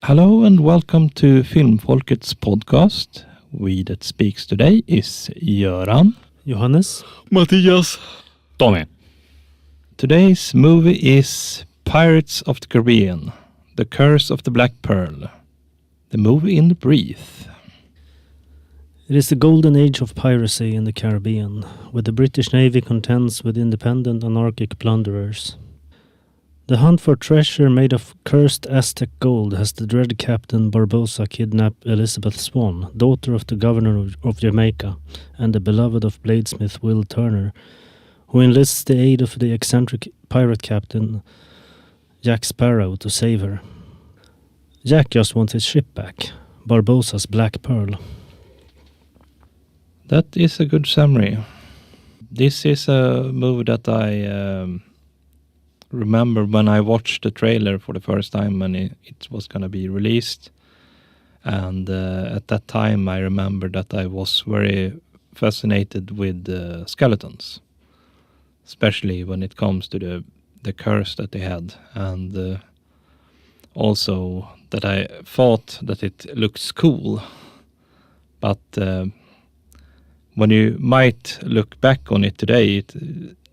Hello and welcome to Filmfolket's podcast. We that speaks today is Göran, Johannes, Mattias, Tommy. Today's movie is Pirates of the Caribbean, The Curse of the Black Pearl. The movie in brief. It is the golden age of piracy in the Caribbean, where the British Navy contends with independent anarchic plunderers. The hunt for treasure made of cursed Aztec gold has the dread captain Barbosa kidnapped Elizabeth Swan, daughter of the governor of Jamaica, and the beloved of bladesmith Will Turner, who enlists the aid of the eccentric pirate captain Jack Sparrow to save her. Jack just wants his ship back, Barbosa's Black Pearl. That is a good summary. This is a movie that I remember when I watched the trailer for the first time when it was going to be released. And at that time I remember that I was very fascinated with skeletons, especially when it comes to the curse that they had, and also that I thought that it looks cool. But when you might look back on it today, it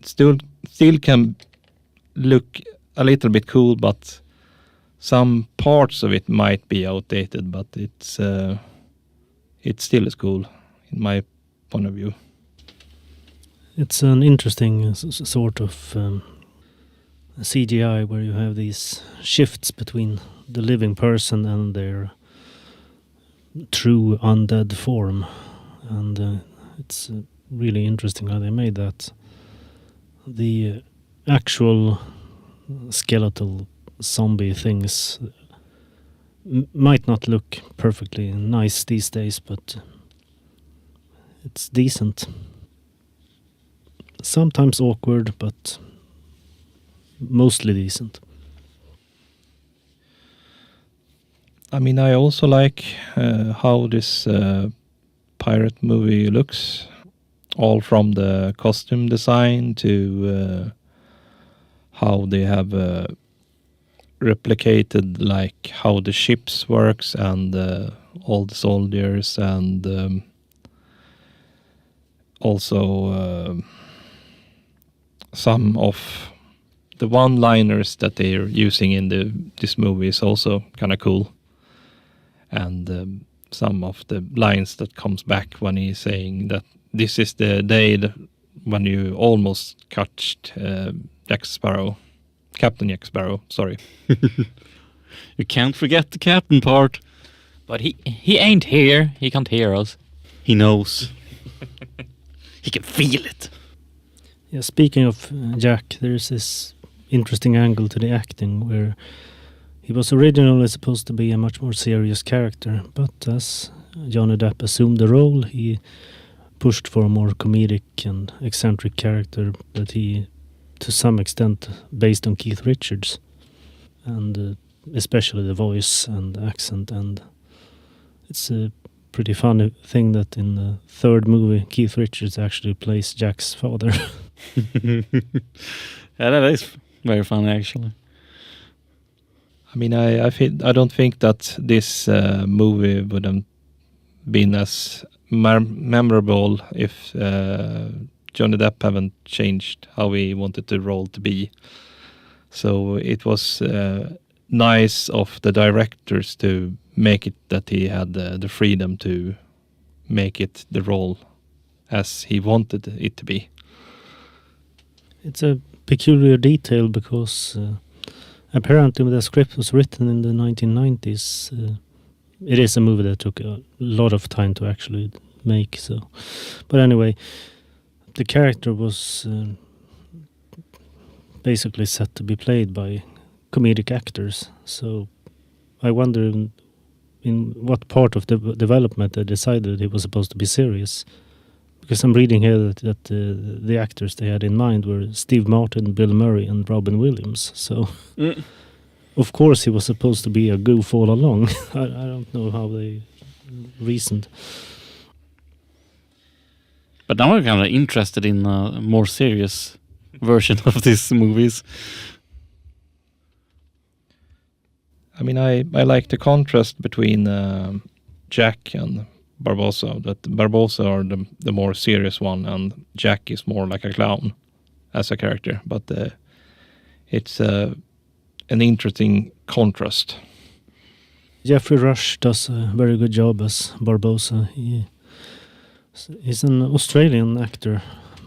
still can look a little bit cool, but some parts of it might be outdated, but it still is cool in my point of view. It's an interesting sort of CGI where you have these shifts between the living person and their true undead form, and it's really interesting how they made that. The actual skeletal zombie things might not look perfectly nice these days, but it's decent. Sometimes awkward, but mostly decent. I mean, I also like how this pirate movie looks, all from the costume design to how they have replicated like how the ships works and all the soldiers, and also some of the one-liners that they're using in this movie is also kind of cool, and some of the lines that comes back when he's saying that this is the day when you almost catched Captain Jack Sparrow, sorry. You can't forget the captain part. But he ain't here. He can't hear us. He knows. He can feel it. Yeah, speaking of Jack, there's this interesting angle to the acting where he was originally supposed to be a much more serious character, but as Johnny Depp assumed the role, he pushed for a more comedic and eccentric character that he, to some extent, based on Keith Richards, and especially the voice and accent. And it's a pretty funny thing that in the third movie, Keith Richards actually plays Jack's father. Yeah, that is very funny, actually. I mean, I don't think that this movie would have been as memorable if Johnny Depp haven't changed how he wanted the role to be. So it was nice of the directors to make it that he had the freedom to make it the role as he wanted it to be. It's a peculiar detail because apparently the script was written in the 1990s. It is a movie that took a lot of time to actually make. So, but anyway, the character was basically set to be played by comedic actors. So I wonder in what part of the development they decided he was supposed to be serious. Because I'm reading here that the actors they had in mind were Steve Martin, Bill Murray, and Robin Williams. So, of course, he was supposed to be a goof all along. I don't know how they reasoned. But now I'm kind of interested in a more serious version of these movies. I mean, I like the contrast between Jack and Barbosa. That Barbosa are the more serious one, and Jack is more like a clown as a character. But it's an interesting contrast. Jeffrey Rush does a very good job as Barbosa. He's an Australian actor,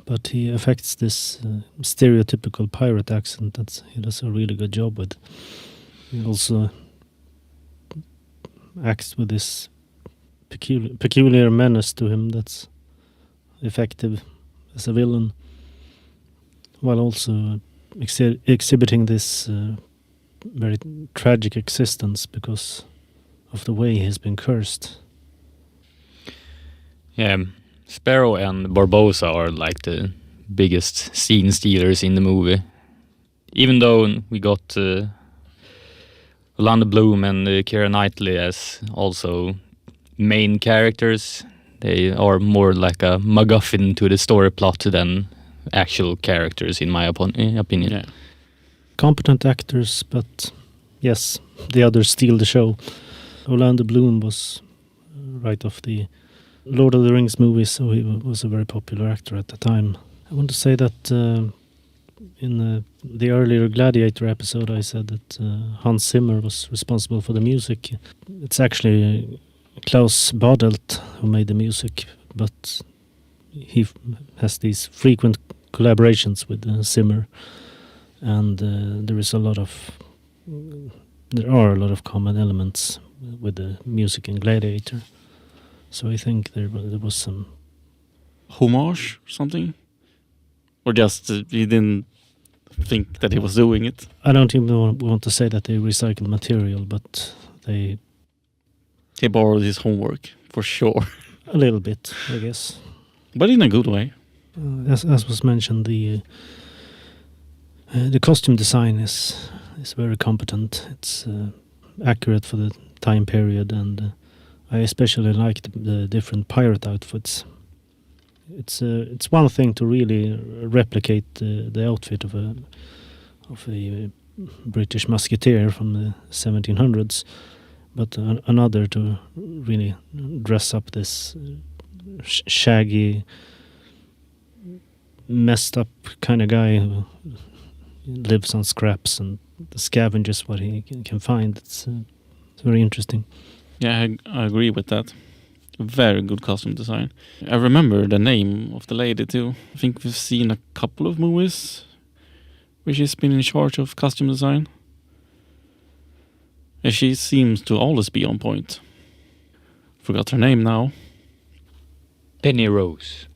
but he affects this stereotypical pirate accent that he does a really good job with. He also acts with this peculiar menace to him that's effective as a villain, while also exhibiting this very tragic existence because of the way he's been cursed. Yeah, Sparrow and Barbosa are like the biggest scene stealers in the movie. Even though we got Orlando Bloom and Keira Knightley as also main characters, they are more like a MacGuffin to the story plot than actual characters, in my opinion. Yeah. Competent actors, but yes, the others steal the show. Orlando Bloom was right off the Lord of the Rings movies, so he was a very popular actor at the time. I want to say that in the earlier Gladiator episode I said that Hans Zimmer was responsible for the music. It's actually Klaus Badelt who made the music, but he has these frequent collaborations with Zimmer, and there are a lot of common elements with the music in Gladiator. So I think there was some Homage or something? Or just he didn't think that he was doing it? I don't even want to say that they recycled material, but they... He borrowed his homework, for sure. A little bit, I guess. But in a good way. As was mentioned, the costume design is very competent. It's accurate for the time period, and I especially liked the different pirate outfits. It's one thing to really replicate the outfit of a British musketeer from the 1700s, but another to really dress up this shaggy, messed up kind of guy who lives on scraps and scavenges what he can find. It's very interesting. Yeah, I agree with that. Very good costume design. I remember the name of the lady too. I think we've seen a couple of movies where she's been in charge of costume design. And she seems to always be on point. Forgot her name now. Penny Rose.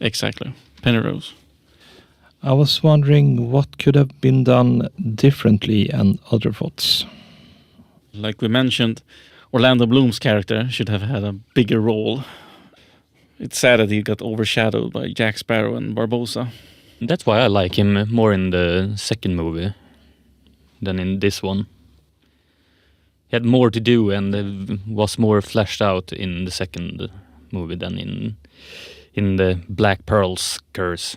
Exactly. Penny Rose. I was wondering what could have been done differently and other thoughts. Like we mentioned, Orlando Bloom's character should have had a bigger role. It's sad that he got overshadowed by Jack Sparrow and Barbosa. That's why I like him more in the second movie than in this one. He had more to do and was more fleshed out in the second movie than in the Black Pearl's Curse.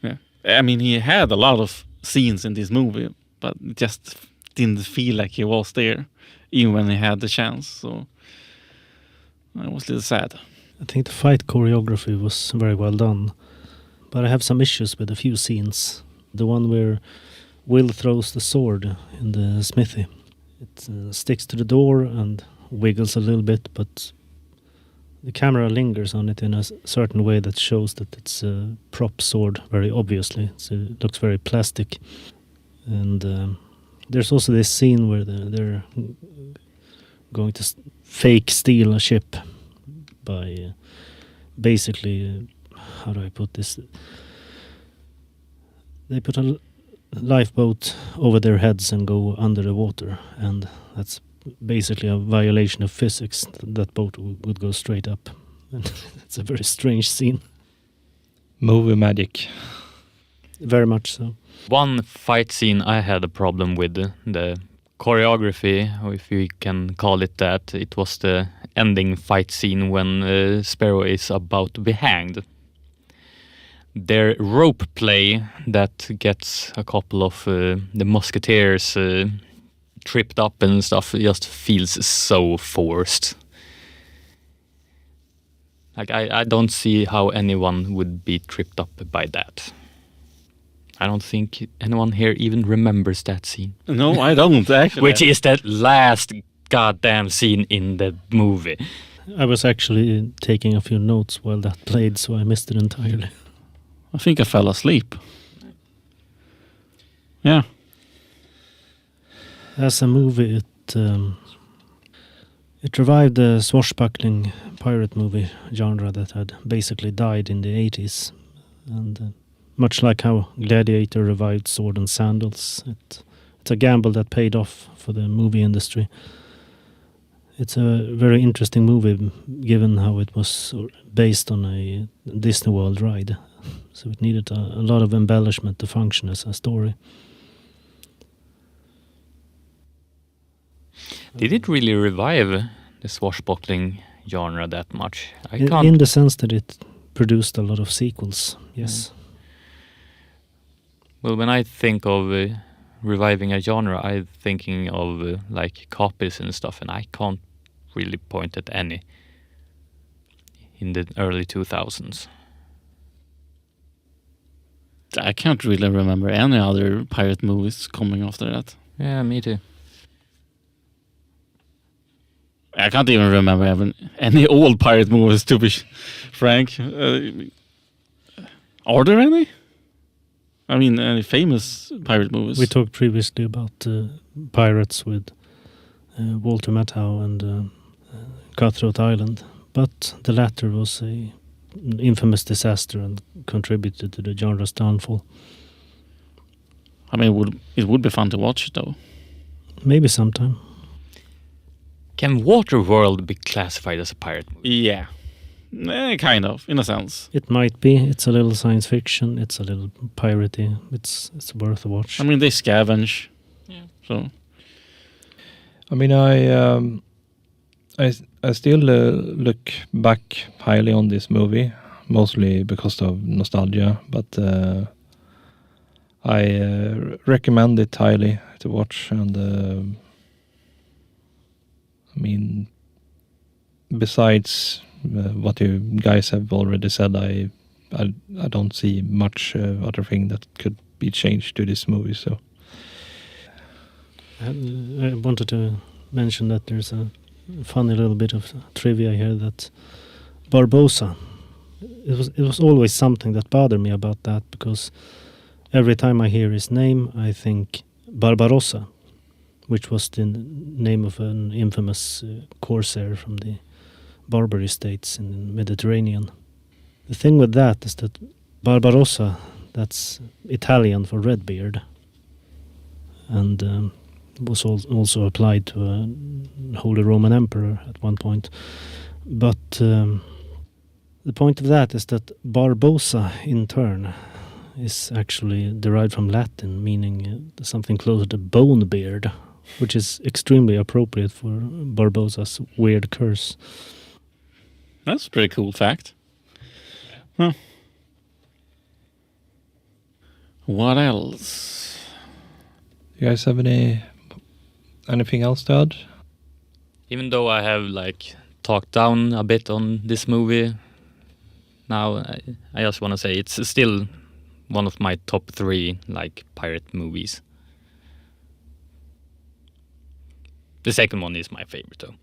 Yeah, I mean, he had a lot of scenes in this movie, but it just didn't feel like he was there, even when he had the chance. So I was a little sad. I think the fight choreography was very well done, but I have some issues with a few scenes. The one where Will throws the sword in the smithy. It sticks to the door and wiggles a little bit, but the camera lingers on it in a certain way that shows that it's a prop sword, very obviously. It looks very plastic. And there's also this scene where they're going to fake steal a ship by basically, how do I put this? They put a lifeboat over their heads and go under the water, and that's basically a violation of physics. That boat would go straight up. And it's a very strange scene. Movie magic. Very much so. One fight scene I had a problem with, the choreography, or if you can call it that. It was the ending fight scene when Sparrow is about to be hanged. Their rope play that gets a couple of the musketeers tripped up and stuff just feels so forced. Like I don't see how anyone would be tripped up by that. I don't think anyone here even remembers that scene. No, I don't actually. Which is that last goddamn scene in the movie. I was actually taking a few notes while that played, so I missed it entirely. I think I fell asleep. Yeah. As a movie, it revived the swashbuckling pirate movie genre that had basically died in the 80s. And much like how Gladiator revived Sword and Sandals, it's a gamble that paid off for the movie industry. It's a very interesting movie, given how it was based on a Disney World ride. So it needed a lot of embellishment to function as a story. Did it really revive the swashbuckling genre that much? In the sense that it produced a lot of sequels, yes. Well, when I think of reviving a genre, I'm thinking of like copies and stuff, and I can't really point at any in the early 2000s. I can't really remember any other pirate movies coming after that. Yeah, me too. I can't even remember having any old pirate movies, to be frank. Are there any? I mean, any famous pirate movies? We talked previously about Pirates with Walter Matthau and Cutthroat Island, but the latter was an infamous disaster and contributed to the genre's downfall. I mean, it would be fun to watch, though. Maybe sometime. Can Waterworld be classified as a pirate movie? Yeah. Kind of, in a sense. It might be. It's a little science fiction. It's a little piratey. It's worth a watch. I mean, they scavenge. Yeah. So. I mean, I still look back highly on this movie, mostly because of nostalgia, but I recommend it highly to watch. And I mean, besides what you guys have already said, I don't see much other thing that could be changed to this movie. So I wanted to mention that there's a funny little bit of trivia here that Barbosa, it was always something that bothered me about that, because every time I hear his name I think Barbarossa, which was the name of an infamous corsair from the Barbary states in the Mediterranean. The thing with that is that Barbarossa, that's Italian for Redbeard, and was also applied to a Holy Roman Emperor at one point. But the point of that is that Barbosa in turn is actually derived from Latin, meaning something closer to Bonebeard, which is extremely appropriate for Barbosa's weird curse. That's a pretty cool fact. Huh. What else? you guys have anything else to add? Even though I have like talked down a bit on this movie, now I just want to say it's still one of my top 3 like pirate movies. The second one is my favorite though.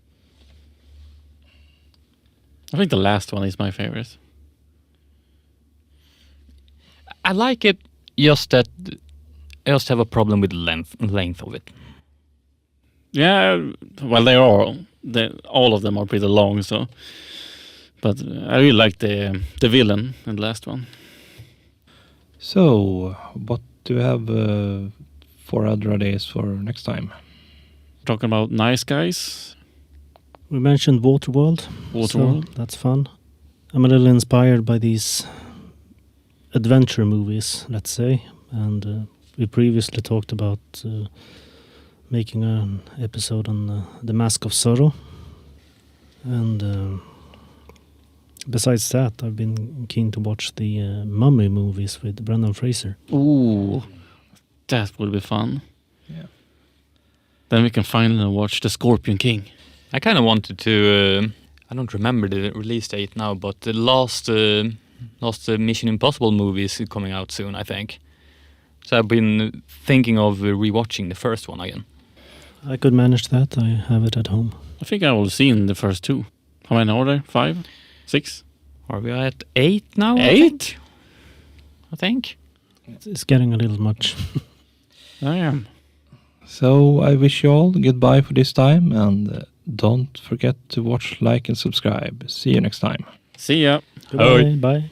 I think the last one is my favorite. I like it, just that I just have a problem with length of it. Yeah, well, all of them are pretty long, so. But I really like the villain in the last one. So, what do we have for other days for next time? Talking about nice guys. We mentioned Waterworld. So that's fun. I'm a little inspired by these adventure movies, let's say. And we previously talked about making an episode on The Mask of Zorro. And besides that, I've been keen to watch the Mummy movies with Brendan Fraser. Ooh, that would be fun. Yeah. Then we can finally watch The Scorpion King. I kind of wanted to. I don't remember the release date now, but the last Mission Impossible movie is coming out soon, I think. So I've been thinking of rewatching the first one again. I could manage that. I have it at home. I think I will see the first 2. How many are there? 5? 6? Are we at 8 now? 8? I think. It's getting a little much. I am. So I wish you all goodbye for this time, and don't forget to watch, like, and subscribe. See you next time. See ya. Goodbye. Bye.